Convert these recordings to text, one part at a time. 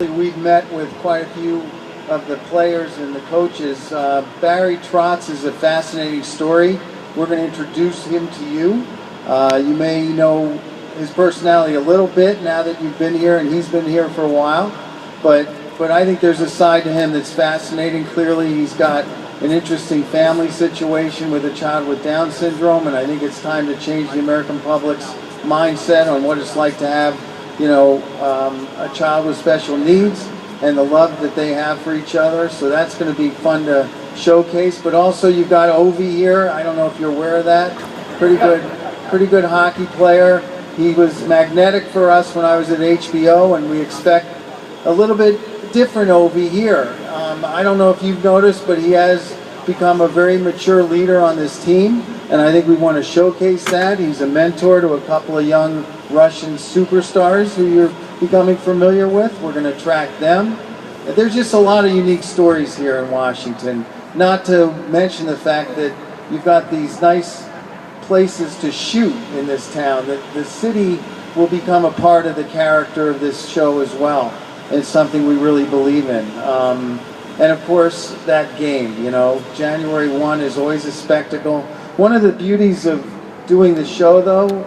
We've met with quite a few of the players and the coaches. Barry Trotz is a fascinating story. We're going to introduce him to you. You may know his personality a little bit now that you've been here, and he's been here for a while. But I think there's a side to him that's fascinating. Clearly, he's got an interesting family situation with a child with Down syndrome, and I think it's time to change the American public's mindset on what it's like to have, a child with special needs and the love that they have for each other. So that's going to be fun to showcase. But also you've got Ovi here. I don't know if you're aware of that. Pretty good hockey player. He was magnetic for us when I was at HBO, and we expect a little bit different Ovi here. I don't know if you've noticed, but he has become a very mature leader on this team, and I think we want to showcase that. He's a mentor to a couple of young Russian superstars who you're becoming familiar with. We're going to track them. There's just a lot of unique stories here in Washington, not to mention the fact that you've got these nice places to shoot in this town. The city will become a part of the character of this show as well. It's something we really believe in. And of course, that game, January 1 is always a spectacle. One of the beauties of doing the show, though,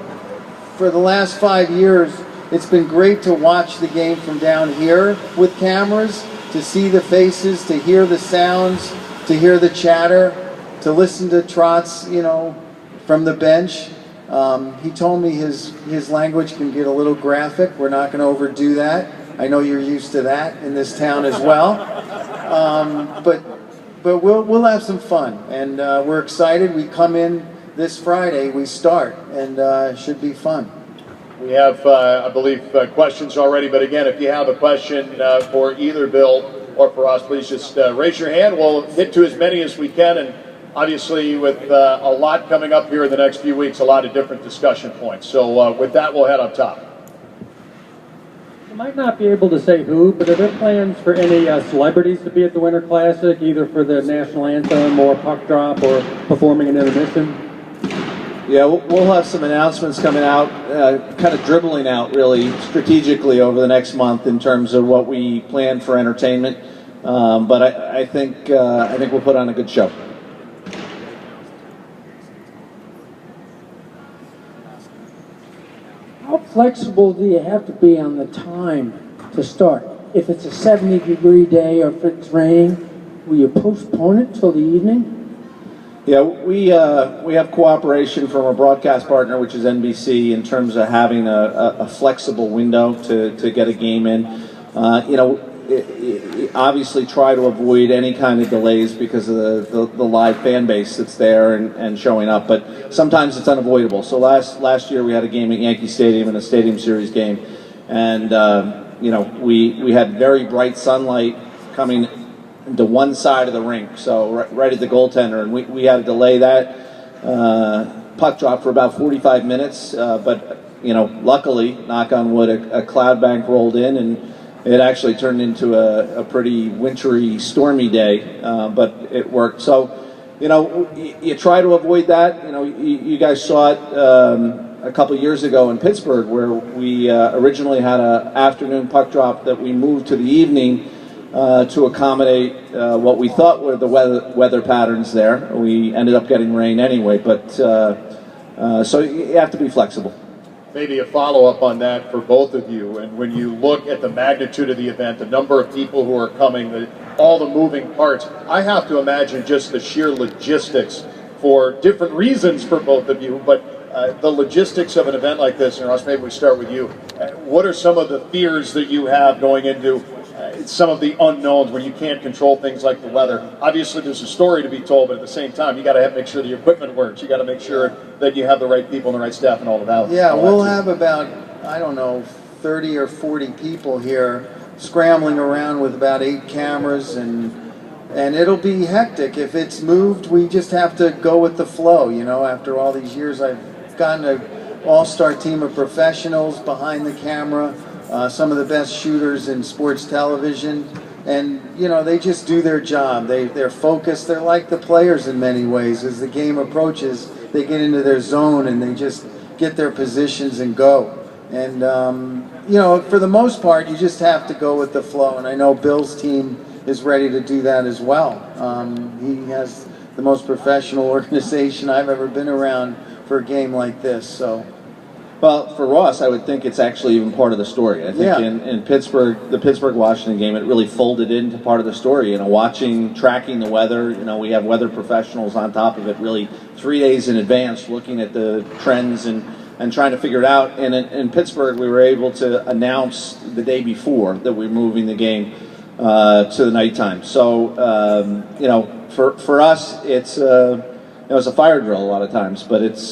for the last 5 years, it's been great to watch the game from down here with cameras, to see the faces, to hear the sounds, to hear the chatter, to listen to Trotz, from the bench. He told me his language can get a little graphic. We're not going to overdo that. I know you're used to that in this town as well. But we'll have some fun, and we're excited. We come in this Friday, we start, and it should be fun. We have, I believe, questions already, but again, if you have a question for either Bill or for us, please just raise your hand. We'll hit to as many as we can, and obviously with a lot coming up here in the next few weeks, a lot of different discussion points. So with that, we'll head up top. You might not be able to say who, but are there plans for any celebrities to be at the Winter Classic, either for the national anthem or puck drop or performing an intermission? Yeah, we'll have some announcements coming out, kind of dribbling out really strategically over the next month in terms of what we plan for entertainment. But I think we'll put on a good show. How flexible do you have to be on the time to start? If it's a 70-degree day or if it's raining, will you postpone it till the evening? Yeah, we have cooperation from our broadcast partner, which is NBC, in terms of having a flexible window to get a game in. Obviously try to avoid any kind of delays because of the live fan base that's there and showing up, but sometimes it's unavoidable. So last year we had a game at Yankee Stadium and a Stadium Series game, and we had very bright sunlight coming to one side of the rink, so right at the goaltender, and we had to delay that puck drop for about 45 minutes, but luckily, knock on wood, a cloud bank rolled in, and it actually turned into a pretty wintry, stormy day, but it worked. So, you try to avoid that. You guys saw it a couple years ago in Pittsburgh, where we originally had an afternoon puck drop that we moved to the evening to accommodate what we thought were the weather patterns there. We ended up getting rain anyway, but so you have to be flexible. Maybe a follow-up on that for both of you, and when you look at the magnitude of the event, the number of people who are coming, all the moving parts, I have to imagine just the sheer logistics for different reasons for both of you, but the logistics of an event like this, and Ross, maybe we start with you. What are some of the fears that you have going into some of the unknowns when you can't control things like the weather? Obviously there's a story to be told, but at the same time you got to make sure the equipment works. You got to make sure that you have the right people and the right staff and all of that. Yeah, we'll have about, 30 or 40 people here scrambling around with about 8 cameras, and it'll be hectic. If it's moved, we just have to go with the flow. After all these years, I've gotten an all-star team of professionals behind the camera, some of the best shooters in sports television, and they just do their job. They're focused. They're like the players in many ways. As the game approaches, they get into their zone and they just get their positions and go. And, for the most part, you just have to go with the flow. And I know Bill's team is ready to do that as well. He has the most professional organization I've ever been around for a game like this. So, well, for Ross, I would think it's actually even part of the story. I think in Pittsburgh, the Pittsburgh-Washington game, it really folded into part of the story. Tracking the weather. We have weather professionals on top of it, really 3 days in advance, looking at the trends and trying to figure it out. And in Pittsburgh, we were able to announce the day before that we're moving the game to the nighttime. So, for us, it's a fire drill a lot of times, but it's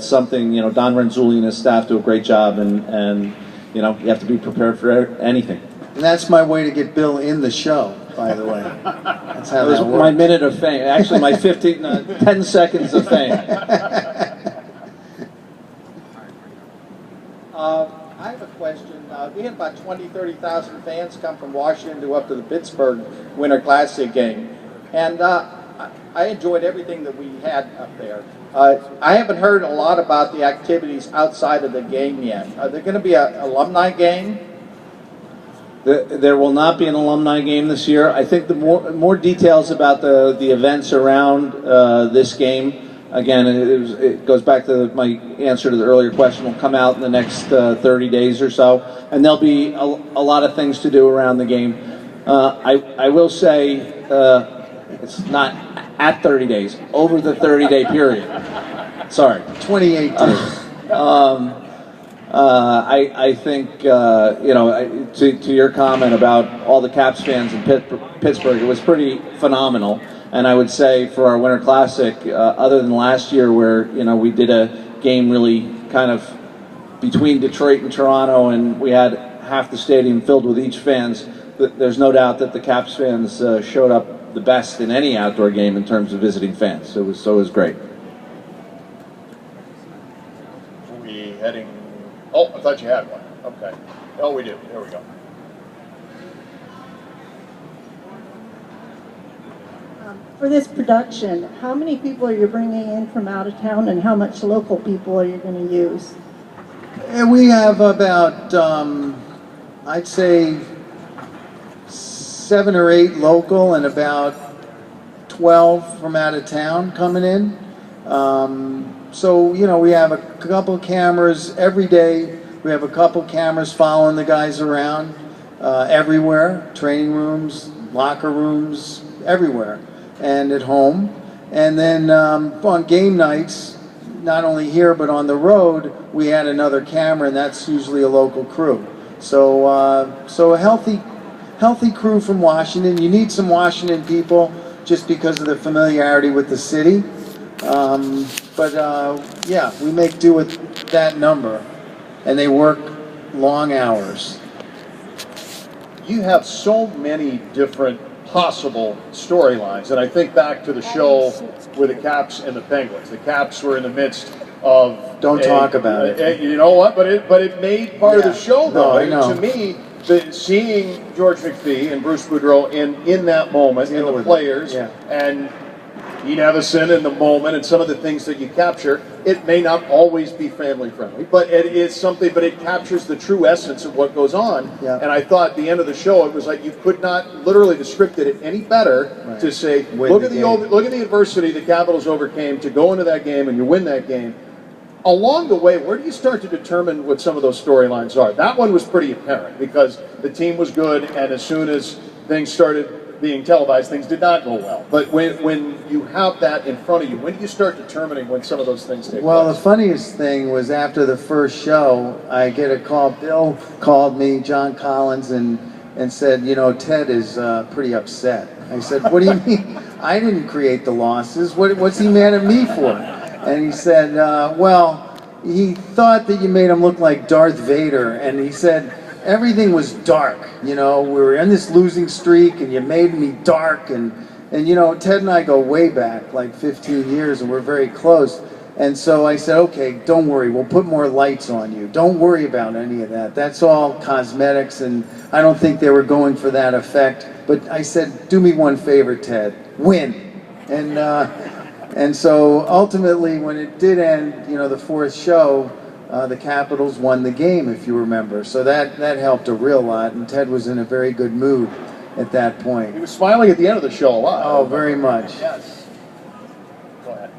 something. Don Renzulli and his staff do a great job, and you have to be prepared for anything. And that's my way to get Bill in the show, by the way. That's how that works. My minute of fame. Actually, my 10 seconds of fame. I have a question. We had about 30,000 fans come from Washington to up to the Pittsburgh Winter Classic game. And I enjoyed everything that we had up there. I haven't heard a lot about the activities outside of the game yet. Are there going to be an alumni game? There will not be an alumni game this year. I think the more details about the events around this game, again, it goes back to my answer to the earlier question, will come out in the next 30 days or so, and there'll be a lot of things to do around the game. I will say it's not at 30 days, over the 30-day period. Sorry. 28 days. I think, to your comment about all the Caps fans in Pittsburgh, it was pretty phenomenal. And I would say for our Winter Classic, other than last year where, we did a game really kind of between Detroit and Toronto and we had half the stadium filled with each fans, there's no doubt that the Caps fans showed up the best in any outdoor game in terms of visiting fans. It was great. Are we heading? Oh, I thought you had one. Okay. Oh, we do. There we go. For this production, how many people are you bringing in from out of town, and how much local people are you going to use? And we have about, I'd say, 7 or 8 local and about 12 from out of town coming in. So, we have a couple cameras every day. We have a couple cameras following the guys around everywhere, training rooms, locker rooms, everywhere, and at home. And then on game nights, not only here but on the road, we had another camera, and that's usually a local crew. So a healthy crew from Washington. You need some Washington people just because of the familiarity with the city. Yeah, we make do with that number, and they work long hours. You have so many different possible storylines, and I think back to the show with the Caps and the Penguins. The Caps were in the midst of talk about it. You know what? But it made part of the show, though. No, I know. To me, seeing George McPhee and Bruce Boudreau in that moment, and the players, and Ian Evison in the moment, and some of the things that you capture, it may not always be family friendly, but it is something. But it captures the true essence of what goes on. Yeah. And I thought at the end of the show, it was like you could not literally have scripted it any better to say, look at the adversity the Capitals overcame to go into that game, and you win that game. Along the way, where do you start to determine what some of those storylines are? That one was pretty apparent because the team was good, and as soon as things started being televised, things did not go well. But when you have that in front of you, when do you start determining when some of those things take place? Well, the funniest thing was after the first show, I get a call. Bill called me, John Collins, and said, Ted is pretty upset. I said, what do you mean? I didn't create the losses. What's he mad at me for? And he said, well, he thought that you made him look like Darth Vader, and he said, everything was dark, we were in this losing streak, and you made me dark, and Ted and I go way back, like 15 years, and we're very close. And so I said, okay, don't worry, we'll put more lights on you. Don't worry about any of that. That's all cosmetics, and I don't think they were going for that effect. But I said, do me one favor, Ted, win. And so ultimately, when it did end, the fourth show, the Capitals won the game, if you remember. So that helped a real lot, and Ted was in a very good mood at that point. He was smiling at the end of the show a lot. Oh, very much. Yes. Go ahead.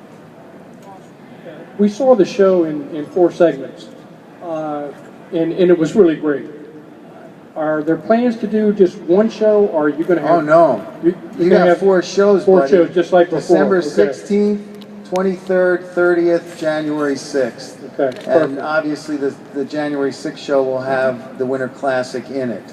We saw the show in 4 segments, and it was really great. Are there plans to do just one show, or are you going to have... Oh, no. You got 4 shows, 4 buddy. shows, just like before. December Okay. 16th, 23rd, 30th, January 6th. Okay, And perfect. obviously the January 6th show will have the Winter Classic in it.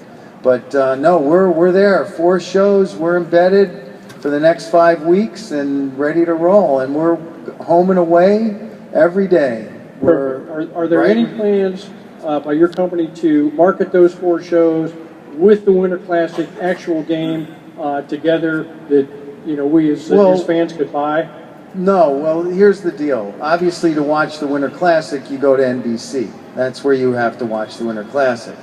But no, we're there. 4 shows, we're embedded for the next 5 weeks and ready to roll. And we're home and away every day. Perfect. Are there any plans by your company to market those 4 shows with the Winter Classic actual game together that we as fans could buy? No, well, here's the deal. Obviously, to watch the Winter Classic, you go to NBC. That's where you have to watch the Winter Classic.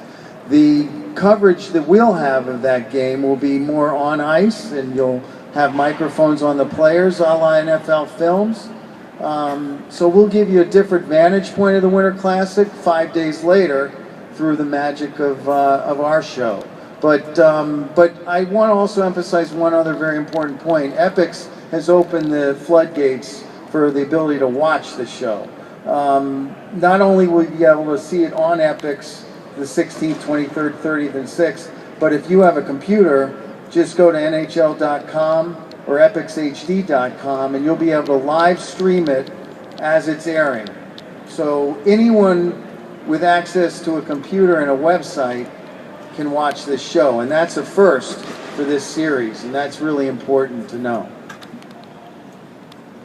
The coverage that we'll have of that game will be more on ice, and you'll have microphones on the players, a la NFL Films. So we'll give you a different vantage point of the Winter Classic 5 days later through the magic of our show. But I want to also emphasize one other very important point. Epix has opened the floodgates for the ability to watch the show. Not only will you be able to see it on Epix the 16th, 23rd, 30th, and 6th, but if you have a computer, just go to NHL.com or epixhd.com and you'll be able to live stream it as it's airing. So anyone with access to a computer and a website can watch this show, and that's a first for this series, and that's really important to know.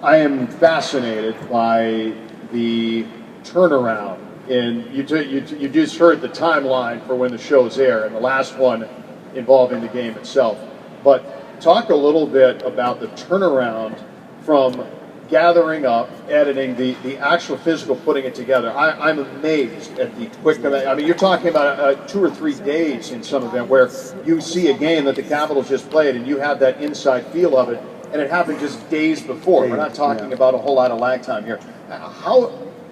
I am fascinated by the turnaround. And you just heard the timeline for when the shows air, and the last one involving the game itself. But talk a little bit about the turnaround from gathering up, editing, the actual physical putting it together. I'm amazed at the quick. I mean, you're talking about 2 or 3 days in some event where you see a game that the Capitals just played, and you have that inside feel of it, and it happened just days before. We're not talking about a whole lot of lag time here.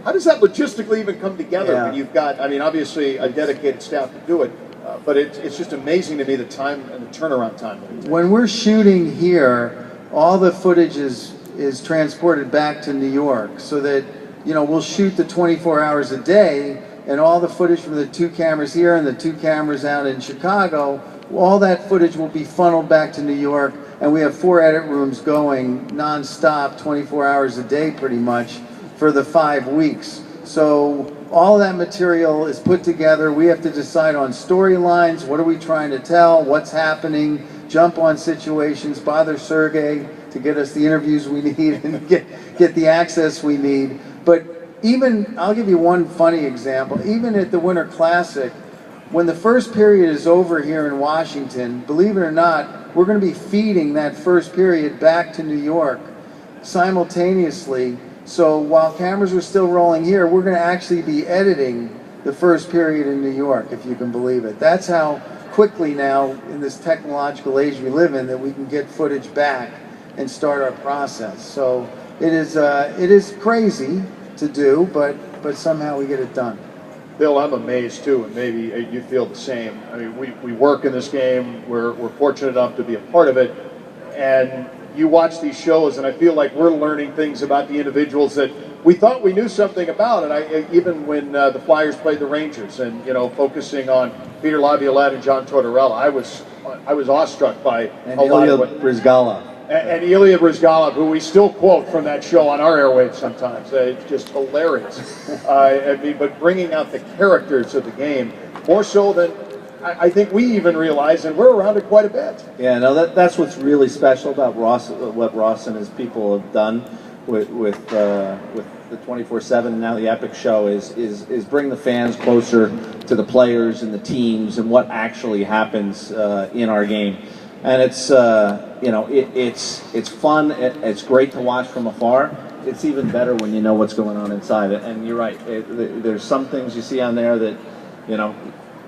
How does that logistically even come together when you've got, I mean, obviously a dedicated staff to do it, but it's just amazing to me the time and the turnaround time. When we're shooting here, all the footage is transported back to New York so that, we'll shoot the 24 hours a day, and all the footage from the 2 cameras here and the 2 cameras out in Chicago, all that footage will be funneled back to New York, and we have 4 edit rooms going non-stop 24 hours a day pretty much for the 5 weeks. So all that material is put together. We have to decide on storylines. What are we trying to tell? What's happening? Jump on situations. Bother Sergey to get us the interviews we need and get the access we need. But even, I'll give you one funny example. Even at the Winter Classic, when the first period is over here in Washington, believe it or not, we're going to be feeding that first period back to New York simultaneously. So while cameras are still rolling here, we're going to actually be editing the first period in New York, if you can believe it. That's how quickly now, in this technological age we live in, that we can get footage back and start our process. So it is crazy to do, but somehow we get it done. Bill, I'm amazed too, and maybe you feel the same. I mean, we work in this game. We're fortunate enough to be a part of it, and you watch these shows, and I feel like we're learning things about the individuals that we thought we knew something about. And even when the Flyers played the Rangers, and focusing on Peter Laviolette and John Tortorella, I was awestruck by and Ilya Bryzgalov. And Ilya Bryzgalov, who we still quote from that show on our airwaves sometimes. It's just hilarious. I mean, but bringing out the characters of the game more so than I think we even realize, and we're around it quite a bit. Yeah, no, that's what's really special about what Ross and his people have done with the 24/7 and now the Epix show is bring the fans closer to the players and the teams and what actually happens in our game. And it's it's fun. It's great to watch from afar. It's even better when you know what's going on inside it. And you're right. There's some things you see on there that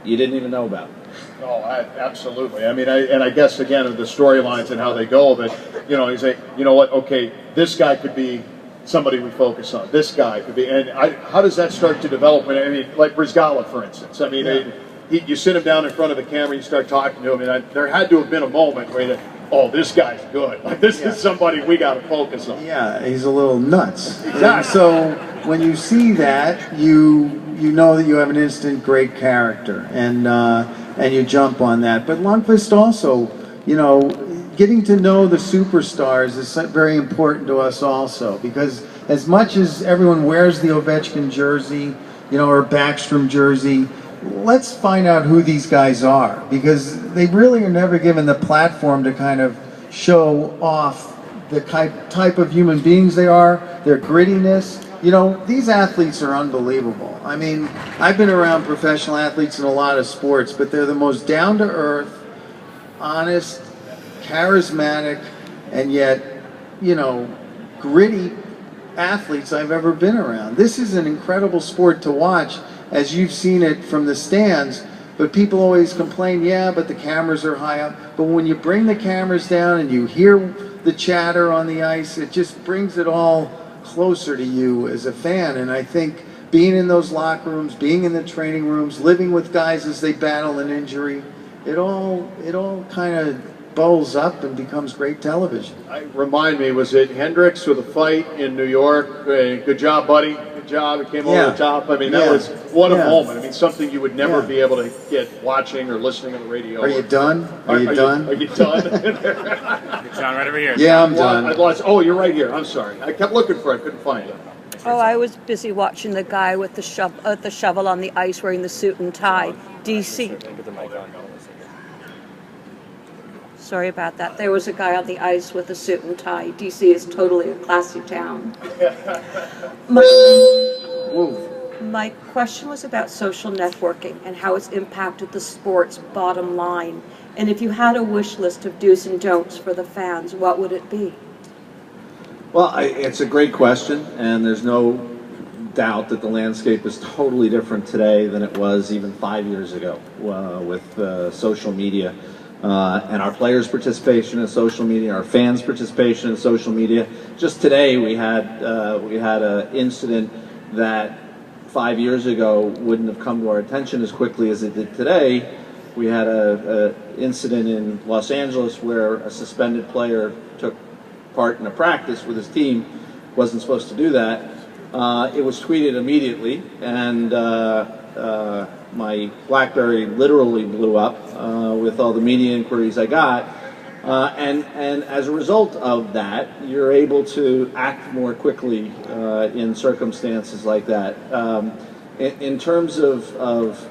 you didn't even know about. Oh, absolutely. I mean, I guess again the storylines and how they go. But you say, you know what? Okay, this guy could be somebody we focus on. This guy could be, and how does that start to develop? I mean, like Brizgala, for instance. I mean, you sit him down in front of the camera, you start talking to him, and there had to have been a moment where oh, this guy's good. Like, this is somebody we got to focus on. Yeah, he's a little nuts. Exactly. And so when you see that, you know that you have an instant great character, and you jump on that. But Lundqvist also, you know, getting to know the superstars is very important to us also, because as much as everyone wears the Ovechkin jersey, you know, or Backstrom jersey, let's find out who these guys are, because they really are never given the platform to kind of show off the type of human beings they are, their grittiness. You know, these athletes are unbelievable. I mean, I've been around professional athletes in a lot of sports, but they're the most down-to-earth, honest, charismatic, and yet, you know, gritty athletes I've ever been around. This is an incredible sport to watch, as you've seen it from the stands, but people always complain, yeah, but the cameras are high up. But when you bring the cameras down and you hear the chatter on the ice, it just brings it all closer to you as a fan. And I think being in those locker rooms, being in the training rooms, living with guys as they battle an injury, it all kind of bowls up and becomes great television. Remind me, was it Hendricks with a fight in New York? Good job, buddy. Good job. It came over the top. I mean, that was what a moment. I mean, something you would never be able to get watching or listening on the radio. Are you done? Are you done? Are you done? John, right over here. Yeah, I'm done. I lost. Oh, you're right here. I'm sorry. I kept looking for it. I couldn't find it. Oh, I was busy watching the guy with the shovel on the ice wearing the suit and tie. DC. Sorry about that. There was a guy on the ice with a suit and tie. DC is totally a classy town. My question was about social networking and how it's impacted the sport's bottom line. And if you had a wish list of do's and don'ts for the fans, what would it be? Well, it's a great question, and there's no doubt that the landscape is totally different today than it was even 5 years ago with social media. And our players' participation in social media, our fans' participation in social media. Just today, we had an incident that 5 years ago wouldn't have come to our attention as quickly as it did today. We had an incident in Los Angeles where a suspended player took part in a practice with his team, wasn't supposed to do that. It was tweeted immediately, and my BlackBerry literally blew up with all the media inquiries I got. And as a result of that, you're able to act more quickly in circumstances like that. In terms of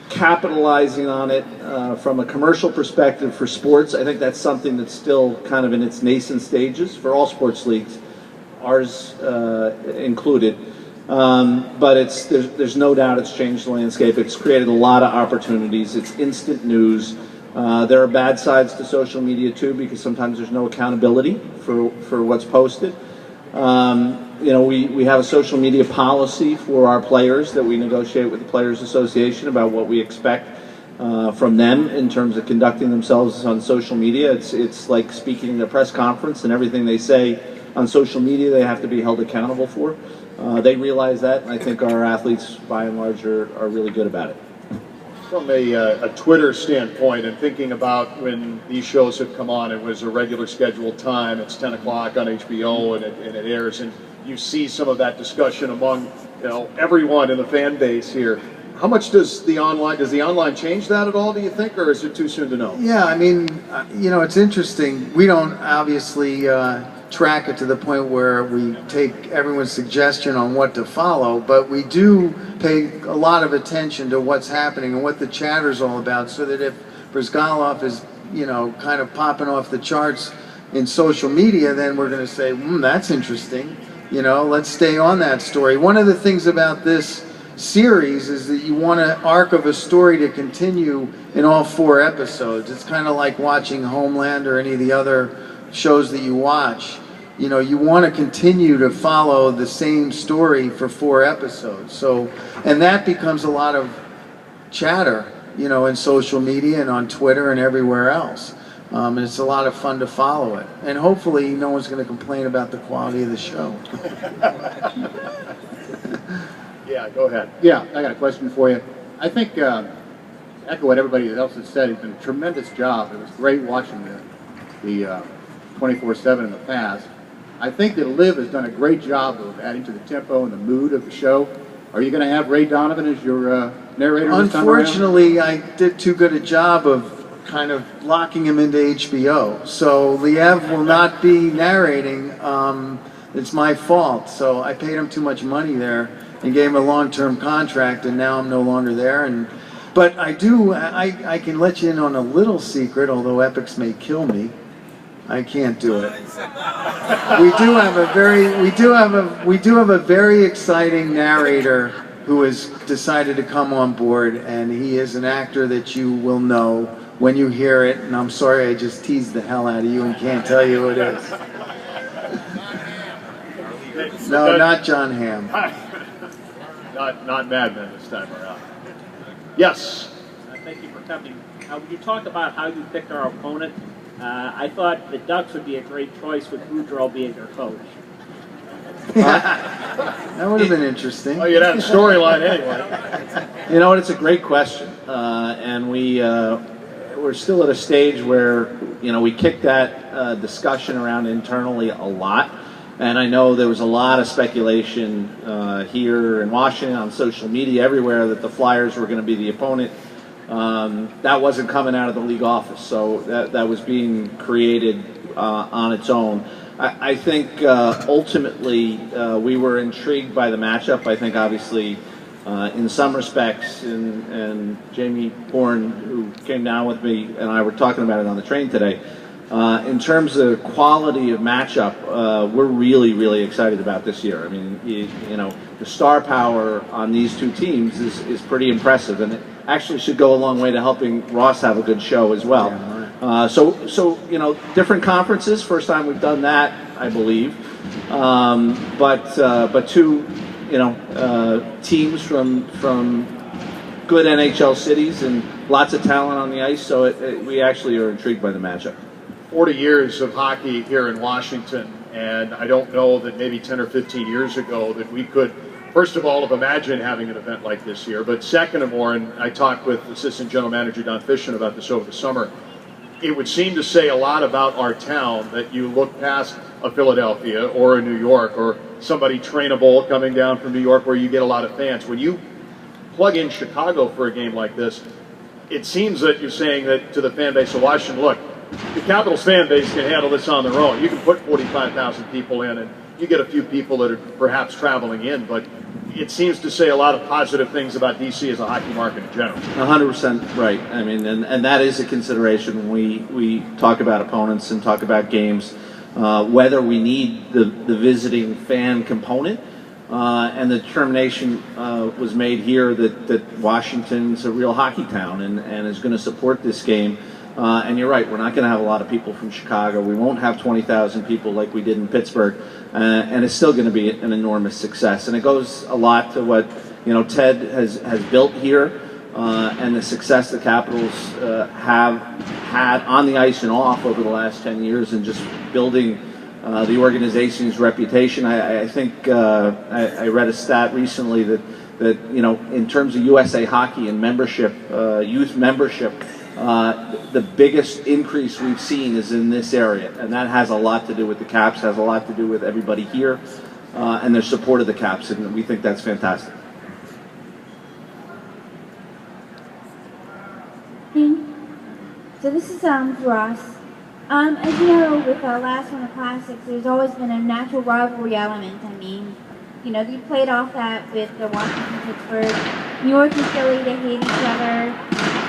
capitalizing on it from a commercial perspective for sports, I think that's something that's still kind of in its nascent stages for all sports leagues, ours included. But there's no doubt it's changed the landscape. It's created a lot of opportunities. It's instant news. There are bad sides to social media too, because sometimes there's no accountability for what's posted. You know, we have a social media policy for our players that we negotiate with the Players Association about what we expect from them in terms of conducting themselves on social media. It's like speaking at a press conference, and everything they say on social media they have to be held accountable for. They realize that, and I think our athletes, by and large, are really good about it. From a Twitter standpoint, and thinking about when these shows have come on, it was a regular scheduled time. It's 10 o'clock on HBO, and it airs, and you see some of that discussion among everyone in the fan base here. How much does the online change that at all, do you think, or is it too soon to know? Yeah, I mean, it's interesting. We don't obviously track it to the point where we take everyone's suggestion on what to follow, but we do pay a lot of attention to what's happening and what the chatter's all about, so that if Brizgalov is, kind of popping off the charts in social media, then we're going to say, that's interesting. Let's stay on that story. One of the things about this series is that you want an arc of a story to continue in all 4 episodes. It's kind of like watching Homeland or any of the other shows that you watch. You want to continue to follow the same story for 4 episodes. And that becomes a lot of chatter, in social media and on Twitter and everywhere else. And it's a lot of fun to follow it. And hopefully no one's going to complain about the quality of the show. Yeah, go ahead. Yeah, I got a question for you. I think, echo what everybody else has said, he's done a tremendous job. It was great watching the 24/7 in the past. I think that Liv has done a great job of adding to the tempo and the mood of the show. Are you going to have Ray Donovan as your narrator this time around? Unfortunately, I did too good a job of kind of locking him into HBO. So Liev will not be narrating. It's my fault. So I paid him too much money there and gave him a long-term contract, and now I'm no longer there. But I can let you in on a little secret, although Epix may kill me. I can't do it. We do have a very exciting narrator who has decided to come on board, and he is an actor that you will know when you hear it. And I'm sorry I just teased the hell out of you and can't tell you who it is. No, not John Hamm. Not Mad Men this time around. Yes. Thank you for coming. When you talk about how you picked our opponent, I thought the Ducks would be a great choice with Boudreaux being their coach. That would have been interesting. Oh, you'd have a storyline anyway. You know what? It's a great question, and we're still at a stage where we kicked that discussion around internally a lot, and I know there was a lot of speculation here in Washington, on social media, everywhere, that the Flyers were going to be the opponent. That wasn't coming out of the league office, so that was being created on its own. I think ultimately we were intrigued by the matchup. I think obviously in some respects, and Jamie Bourne, who came down with me, and I were talking about it on the train today, in terms of quality of matchup, we're really, really excited about this year. I mean, the star power on these two teams is pretty impressive, and it actually should go a long way to helping Ross have a good show as well. So different conferences. First time we've done that, I believe. But two, teams from good NHL cities and lots of talent on the ice. So we actually are intrigued by the matchup. 40 years of hockey here in Washington, and I don't know that maybe 10 or 15 years ago that we could, first of all, have imagined having an event like this here, but second of all, and I talked with Assistant General Manager Don Fishin about this over the summer, it would seem to say a lot about our town that you look past a Philadelphia or a New York or somebody trainable coming down from New York where you get a lot of fans. When you plug in Chicago for a game like this, it seems that you're saying that to the fan base of Washington, look, the Capitals fan base can handle this on their own. You can put 45,000 people in, and you get a few people that are perhaps traveling in, but it seems to say a lot of positive things about D.C. as a hockey market in general. 100% right. I mean, and that is a consideration when we talk about opponents and talk about games, whether we need the visiting fan component. And the determination was made here that Washington's a real hockey town and is going to support this game. And you're right, we're not going to have a lot of people from Chicago. We won't have 20,000 people like we did in Pittsburgh. And it's still going to be an enormous success. And it goes a lot to what Ted has built here and the success the Capitals have had on the ice and off over the last 10 years and just building the organization's reputation. I think I read a stat recently that in terms of USA Hockey and membership, youth membership, the biggest increase we've seen is in this area, and that has a lot to do with the Caps, has a lot to do with everybody here and their support of the Caps, and we think that's fantastic. So this is Ross. As you know, with the last one of the Classics, there's always been a natural rivalry element. I mean, you played off that with the Washington, Pittsburgh, New York and Philly, they hate each other.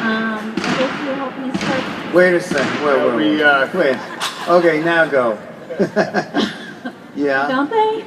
I guess you're hoping to start. Wait a second. Wait. Okay, now go. Yeah. Don't they?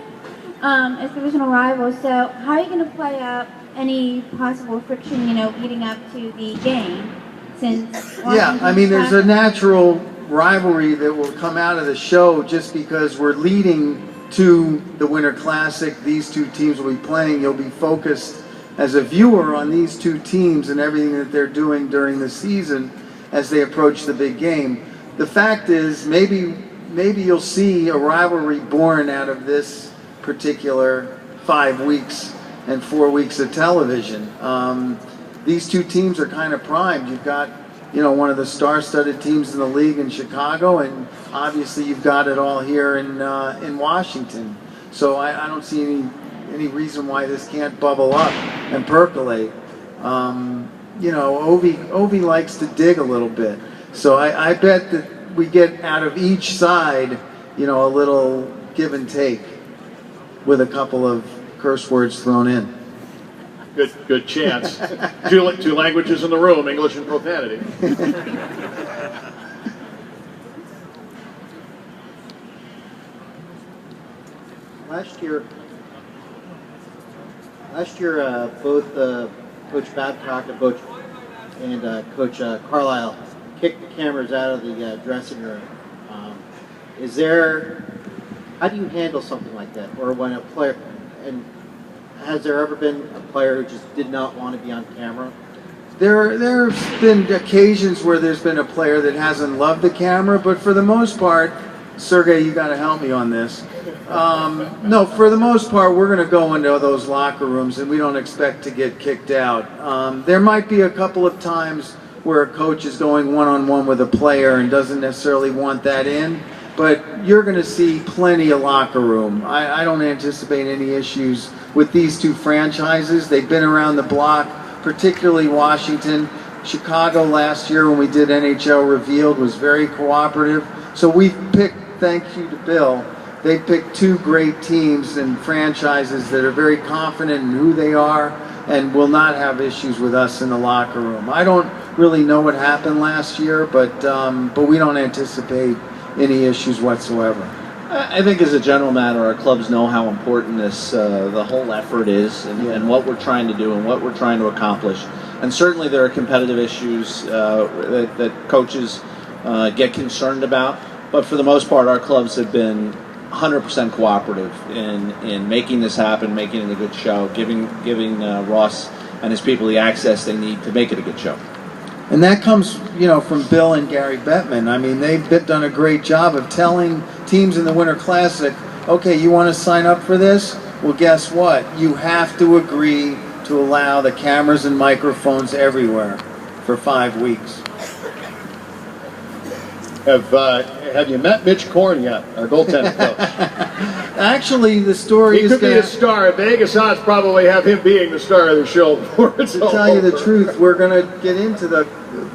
As divisional rivals. So how are you going to play up any possible friction, leading up to the game? Since I mean, there's a natural rivalry that will come out of the show just because we're leading to the Winter Classic. These two teams will be playing. You'll be focused as a viewer on these two teams and everything that they're doing during the season as they approach the big game. the fact is, maybe you'll see a rivalry born out of this particular 5 weeks and 4 weeks of television. These two teams are kind of primed. You've got, one of the star-studded teams in the league in Chicago, and obviously you've got it all here in Washington. So I don't see any reason why this can't bubble up and percolate. Ovi likes to dig a little bit. So I bet that we get out of each side, a little give and take with a couple of curse words thrown in. Good chance. Two languages in the room, English and profanity. Last year, both Coach Babcock and Coach Carlisle kicked the cameras out of the dressing room. How do you handle something like that? Or when a player, and has there ever been a player who just did not want to be on camera? There's been occasions where there's been a player that hasn't loved the camera, but for the most part, Sergey, you got to help me on this. No, for the most part, we're going to go into those locker rooms, and we don't expect to get kicked out. There might be a couple of times where a coach is going one-on-one with a player and doesn't necessarily want that in, but you're going to see plenty of locker room. I don't anticipate any issues with these two franchises. They've been around the block, particularly Washington. Chicago last year when we did NHL Revealed was very cooperative. So we've picked, thank you to Bill, they picked two great teams and franchises that are very confident in who they are and will not have issues with us in the locker room. I don't really know what happened last year, but we don't anticipate any issues whatsoever. I think as a general matter, our clubs know how important the whole effort is and what we're trying to do and what we're trying to accomplish. And certainly there are competitive issues that coaches get concerned about. But for the most part, our clubs have been 100% cooperative in making this happen, making it a good show, giving Ross and his people the access they need to make it a good show. And that comes, from Bill and Gary Bettman. I mean, they've done a great job of telling teams in the Winter Classic, okay, you want to sign up for this? Well, guess what? You have to agree to allow the cameras and microphones everywhere for 5 weeks. Have you met Mitch Korn yet, our goaltending coach? Actually, the story is he could be a star. Vegas odds probably have him being the star of the show. To tell you the truth, we're going to get into the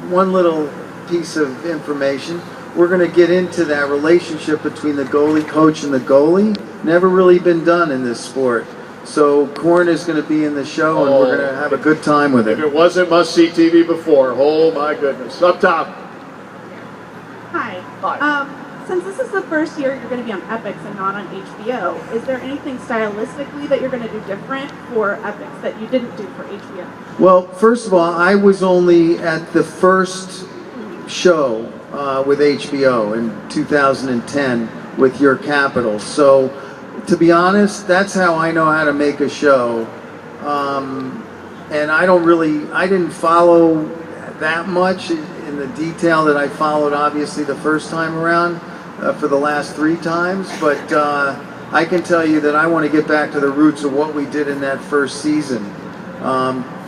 one little piece of information. We're going to get into that relationship between the goalie coach and the goalie. Never really been done in this sport. So Korn is going to be in the show, and we're going to have a good time with it. If it wasn't must-see TV before, oh my goodness. Up top. Hi. Since this is the first year you're going to be on Epix and not on HBO, is there anything stylistically that you're going to do different for Epix that you didn't do for HBO? Well, first of all, I was only at the first show with HBO in 2010 with Your Capitals. So, to be honest, that's how I know how to make a show. And I didn't follow that much in the detail that I followed, obviously, the first time around for the last 3 times. But I can tell you that I want to get back to the roots of what we did in that first season.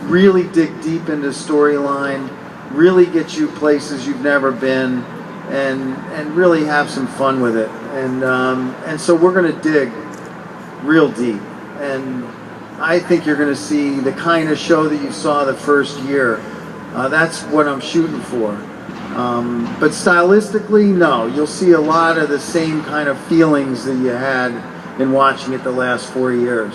Really dig deep into storyline, really get you places you've never been, and really have some fun with it. And so we're going to dig real deep. And I think you're going to see the kind of show that you saw the first year. That's what I'm shooting for. But stylistically, no. You'll see a lot of the same kind of feelings that you had in watching it the last 4 years.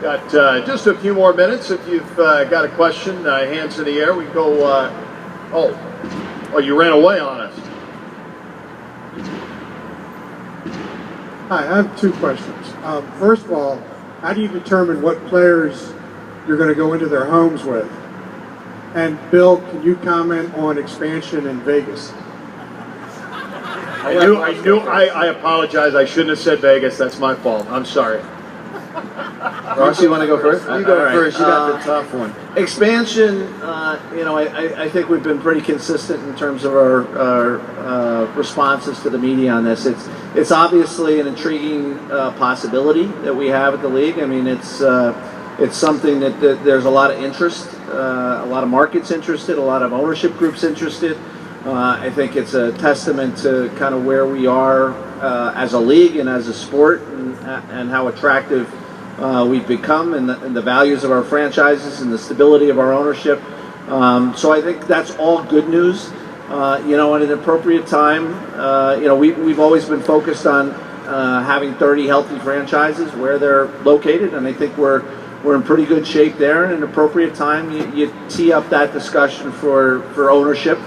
Got just a few more minutes. If you've got a question, hands in the air. We go. Oh, you ran away on us. Hi, I have 2 questions. First of all, how do you determine what players you're going to go into their homes with? And Bill, can you comment on expansion in Vegas? I apologize. I shouldn't have said Vegas. That's my fault. I'm sorry. Ross, you want to go first? You go All right. first. You got the tough one. Expansion, I think we've been pretty consistent in terms of our responses to the media on this. It's obviously an intriguing possibility that we have at the league. I mean, it's something that there's a lot of interest, a lot of markets interested, a lot of ownership groups interested. I think it's a testament to kind of where we are as a league and as a sport, and how attractive we've become, and the values of our franchises and the stability of our ownership. So I think that's all good news. At an appropriate time, we've always been focused on having 30 healthy franchises where they're located, and I think we're in pretty good shape there. In an appropriate time, you tee up that discussion for ownership,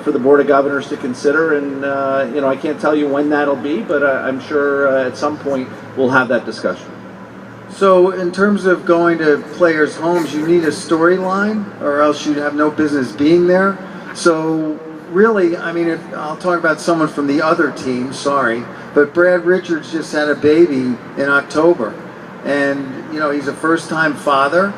for the Board of Governors to consider, and I can't tell you when that'll be, but I'm sure at some point we'll have that discussion. So in terms of going to players' homes, you need a storyline, or else you'd have no business being there. So really, I mean, I'll talk about someone from the other team, sorry, but Brad Richards just had a baby in October, and he's a first-time father,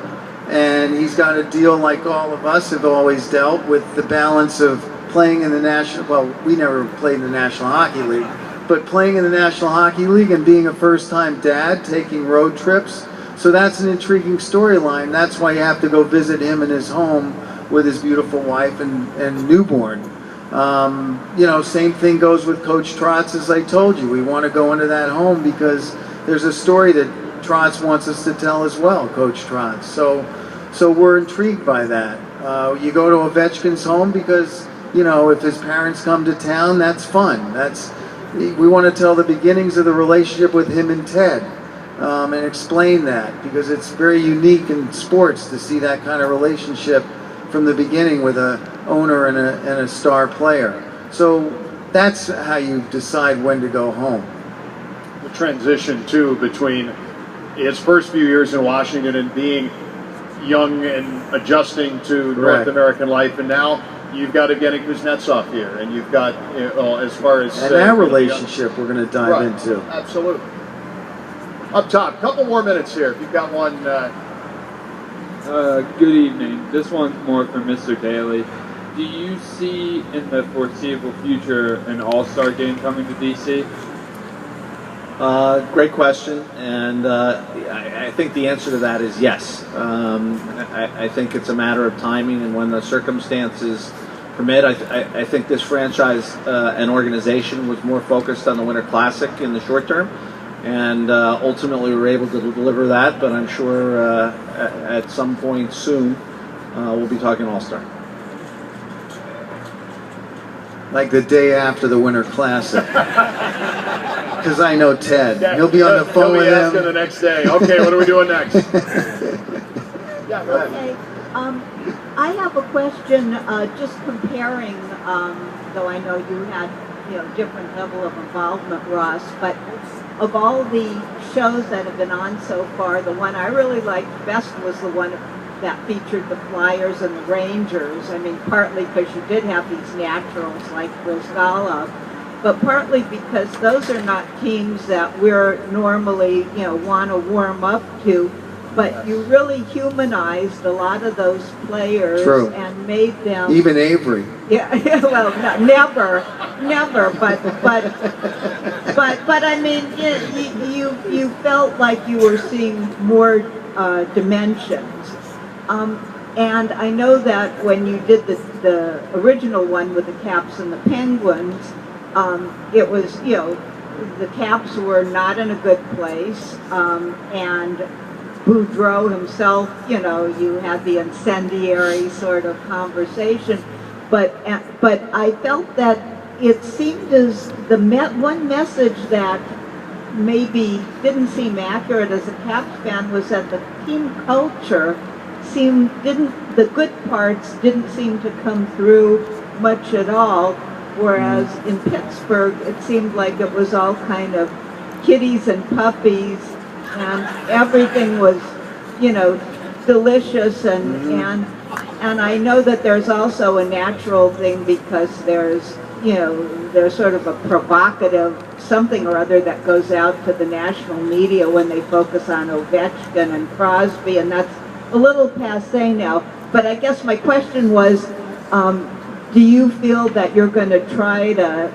and he's got to deal, like all of us have always dealt, with the balance of playing in the national, well, we never played in the National Hockey League, but playing in the National Hockey League and being a first-time dad, taking road trips. So that's an intriguing storyline. That's why you have to go visit him in his home with his beautiful wife and newborn. Same thing goes with Coach Trotz, as I told you. We want to go into that home because there's a story that Trotz wants us to tell as well, Coach Trotz. So we're intrigued by that. You go to Ovechkin's home because, if his parents come to town, that's fun. We want to tell the beginnings of the relationship with him and Ted, and explain that, because it's very unique in sports to see that kind of relationship from the beginning with an owner and a star player. So that's how you decide when to go home. The transition, too, between his first few years in Washington and being young and adjusting to North American life, and now you've got Evgeny Kuznetsov here, and you've got, as far as... And that relationship we're going to dive into. Absolutely. Up top, couple more minutes here, if you've got one. Good evening. This one's more for Mr. Daly. Do you see in the foreseeable future an all-star game coming to D.C.? Great question, and I think the answer to that is yes. I think it's a matter of timing and when the circumstances permit. I think this franchise and organization was more focused on the Winter Classic in the short term, and ultimately we were able to deliver that, but I'm sure at some point soon we'll be talking All-Star. Like the day after the Winter Classic. Because I know Ted. He'll be on the phone with him. The next day. Okay, what are we doing next? Yeah, go ahead. Okay. I have a question, just comparing, though I know you had, different level of involvement, Ross, but of all the shows that have been on so far, the one I really liked best was the one that featured the Flyers and the Rangers. I mean, partly because you did have these naturals like Rozgalov, but partly because those are not teams that we're normally, want to warm up to. But you really humanized a lot of those players. True. And made them... Even Avery. Yeah, well, never, but I mean, you felt like you were seeing more dimensions. And I know that when you did the original one with the Caps and the Penguins, it was, the Caps were not in a good place, and Boudreau himself, you had the incendiary sort of conversation, but I felt that it seemed as the one message that maybe didn't seem accurate as a Caps fan was that the team culture the good parts didn't seem to come through much at all, whereas in Pittsburgh it seemed like it was all kind of kitties and puppies, and everything was, delicious, and And I know that there's also a natural thing because there's, there's sort of a provocative something or other that goes out to the national media when they focus on Ovechkin and Crosby, and that's a little passé now. But I guess my question was, do you feel that you're going to try to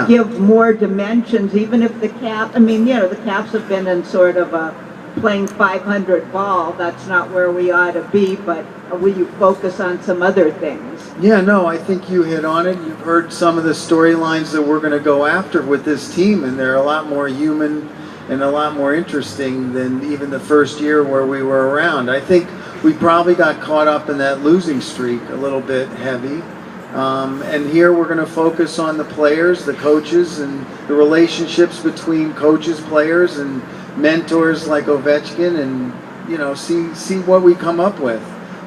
give more dimensions, even if the Cap, the Caps have been in sort of a playing 500 ball, that's not where we ought to be, but will you focus on some other things? Yeah, no, I think you hit on it. You've heard some of the storylines that we're going to go after with this team, and they're a lot more human and a lot more interesting than even the first year where we were around. I think we probably got caught up in that losing streak a little bit heavy. And here we're going to focus on the players, the coaches, and the relationships between coaches, players, and mentors like Ovechkin, and see what we come up with.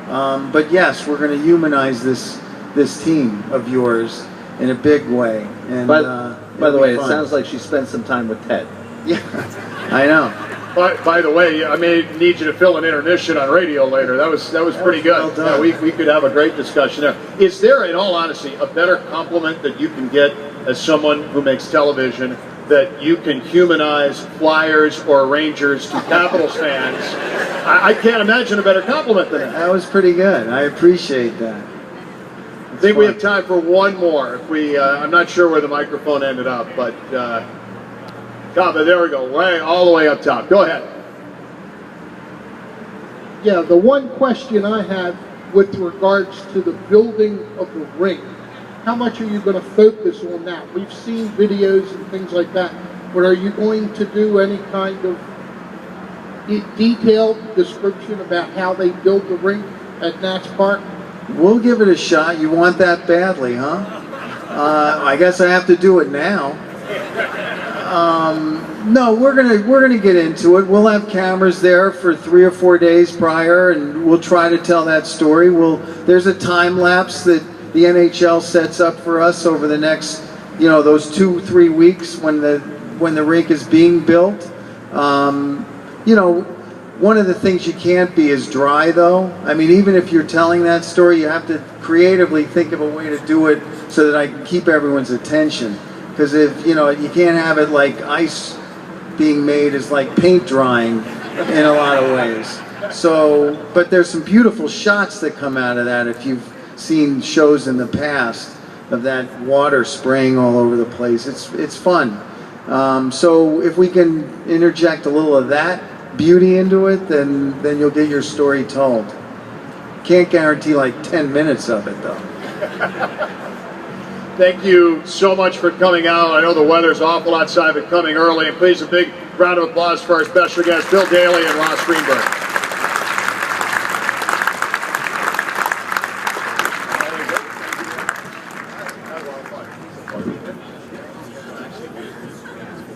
But yes, we're going to humanize this team of yours in a big way. And by the way, it sounds like she spent some time with Ted. Yeah, I know. By the way, I may need you to fill an intermission on radio later. That was pretty good. Well yeah, we could have a great discussion there. Is there, in all honesty, a better compliment that you can get as someone who makes television, that you can humanize Flyers or Rangers to Capitals fans? I can't imagine a better compliment than that. That was pretty good. I appreciate that. I think we have time for one more. If I'm not sure where the microphone ended up, but there we go, all the way up top. Go ahead. Yeah, the one question I have with regards to the building of the rink, how much are you going to focus on that? We've seen videos and things like that, but are you going to do any kind of detailed description about how they build the rink at Nats Park? We'll give it a shot. You want that badly, huh? I guess I have to do it now. No, we're gonna get into it. We'll have cameras there for 3 or 4 days prior, and we'll try to tell that story. There's a time lapse that the NHL sets up for us over the next, those 2-3 weeks when the rink is being built. One of the things you can't be is dry, though. Even if you're telling that story, you have to creatively think of a way to do it so that I can keep everyone's attention. Because if, you can't have it like ice being made is like paint drying in a lot of ways. So, but there's some beautiful shots that come out of that if you've seen shows in the past of that water spraying all over the place. It's fun. So if we can interject a little of that beauty into it, then you'll get your story told. Can't guarantee like 10 minutes of it, though. Thank you so much for coming out. I know the weather's awful outside, but coming early. And please, a big round of applause for our special guests, Bill Daly and Ross Greenburg.